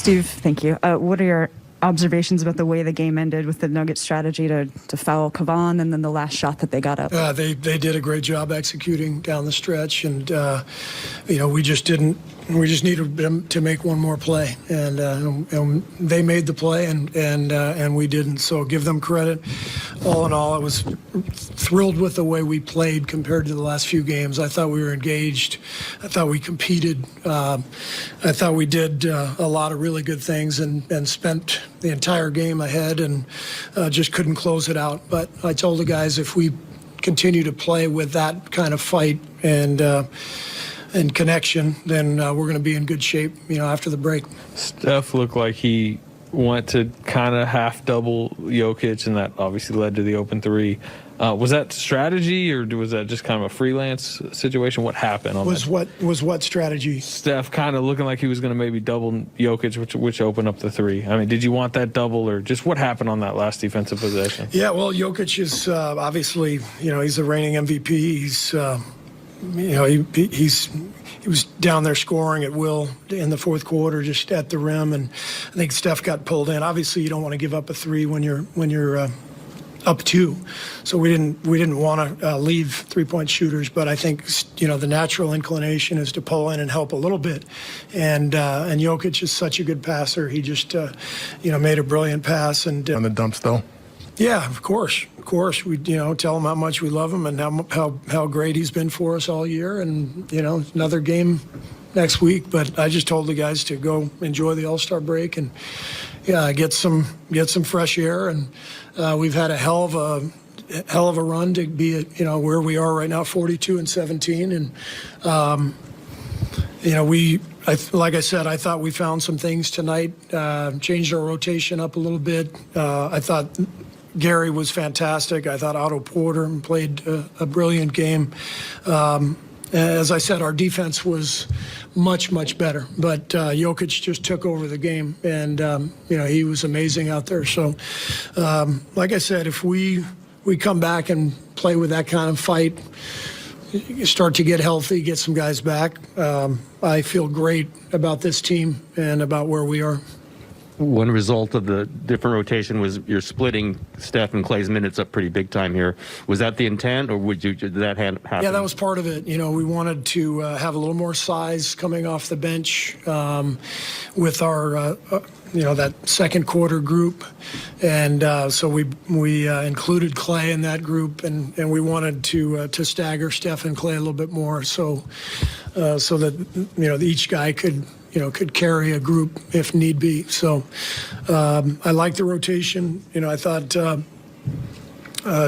Steve, thank you. What are your observations about the way the game ended with the Nuggets strategy to foul Kavan and then the last shot that they got up? They did a great job executing down the stretch, and we just needed them to make one more play, and they made the play, and we didn't. So give them credit. All in all, I was thrilled with the way we played compared to the last few games. I thought we were engaged. I thought we competed. I thought we did a lot of really good things and spent the entire game ahead and just couldn't close it out. But I told the guys if we continue to play with that kind of fight and connection, then we're going to be in good shape, after the break. Steph looked like he went to kind of half double Jokic, and that obviously led to the open three. Was that strategy, or was that just kind of a freelance situation? What happened? Was what strategy? Steph kind of looking like he was going to maybe double Jokic, which opened up the three. I mean, did you want that double, or just what happened on that last defensive possession? Yeah, well, Jokic is obviously, he's the reigning MVP. He's he was down there scoring at will in the fourth quarter, just at the rim, and I think Steph got pulled in. Obviously, you don't want to give up a three when you're up two, so we didn't want to leave three-point shooters. But I think the natural inclination is to pull in and help a little bit, and Jokic is such a good passer. He just made a brilliant pass and on the dumps though. Yeah, of course. We tell him how much we love him and how great he's been for us all year. And another game next week. But I just told the guys to go enjoy the All-Star break and get some fresh air. And we've had a hell of a run to be at where we are right now, 42-17. And like I said, I thought we found some things tonight. Changed our rotation up a little bit. I thought Gary was fantastic. I thought Otto Porter played a brilliant game. As I said, our defense was much, much better. But Jokic just took over the game, and he was amazing out there. So, like I said, if we come back and play with that kind of fight, start to get healthy, get some guys back, I feel great about this team and about where we are. One result of the different rotation was you're splitting Steph and Clay's minutes up pretty big time here. Was that the intent, or did that happen? Yeah, that was part of it. We wanted to have a little more size coming off the bench with our, that second quarter group. And so we included Clay in that group, and we wanted to stagger Steph and Clay a little bit more so that, each guy could carry a group if need be. So I like the rotation. I thought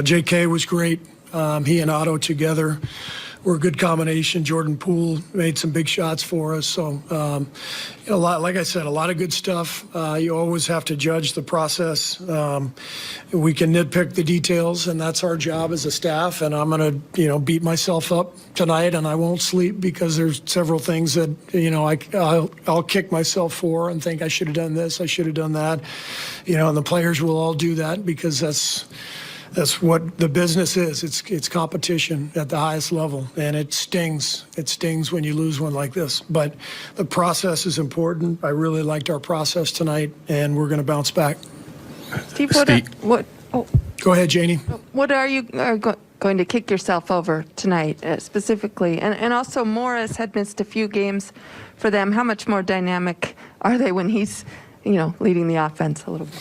J.K. was great. He and Otto together were a good combination. Jordan Poole made some big shots for us. So like I said, a lot of good stuff. You always have to judge the process. We can nitpick the details, and that's our job as a staff. And I'm going to, beat myself up tonight, and I won't sleep because there's several things that, I'll kick myself for and think I should have done this, I should have done that. And the players will all do that because that's what the business is. It's competition at the highest level, and it stings. It stings when you lose one like this. But the process is important. I really liked our process tonight, and we're going to bounce back. Steve, Go ahead, Janie. What are you going to kick yourself over tonight, specifically? And also, Morris had missed a few games for them. How much more dynamic are they when he's, leading the offense a little bit?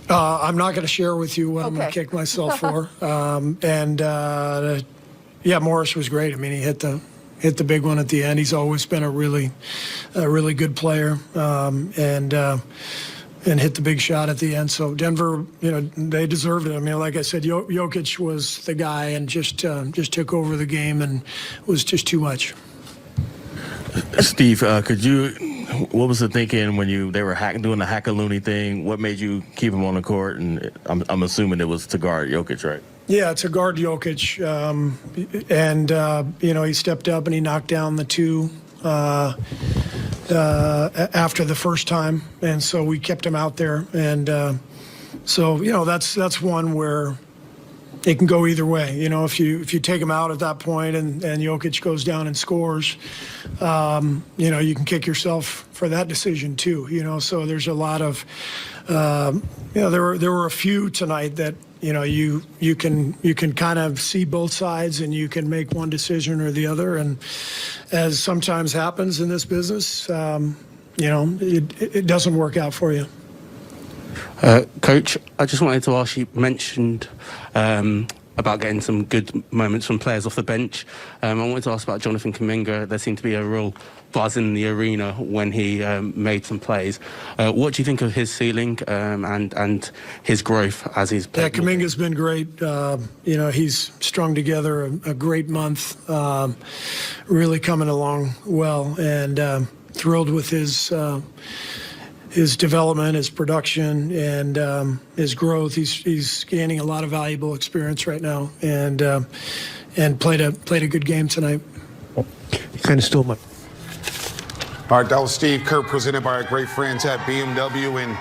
I'm not going to share with you what I'm going to kick myself for. Morris was great. I mean, he hit the big one at the end. He's always been a really good player, and hit the big shot at the end. So Denver, they deserved it. I mean, like I said, Jokic was the guy and just took over the game and was just too much. Steve, what was the thinking when they were doing the hack-a-loony thing? What made you keep him on the court? And I'm assuming it was to guard Jokic, right? Yeah, to guard Jokic. He stepped up and he knocked down the two after the first time. And so we kept him out there. And that's one where it can go either way. You know, if you take him out at that point and Jokic goes down and scores, you know, you can kick yourself for that decision too. You know, so there's a lot of, you know, there were a few tonight that, you know, you can kind of see both sides and you can make one decision or the other. And as sometimes happens in this business, you know, it doesn't work out for you. Coach, I just wanted to ask you mentioned about getting some good moments from players off the bench. I wanted to ask about Jonathan Kuminga. There seemed to be a real buzz in the arena when he made some plays. What do you think of his ceiling and his growth as he's played? Yeah, Kuminga's been great. You know, he's strung together a great month, really coming along well, and thrilled with his development, his production, and his growth. He's gaining a lot of valuable experience right now, and played a good game tonight. He kind of stole my. All right, that was Steve Kerr, presented by our great friends at BMW. And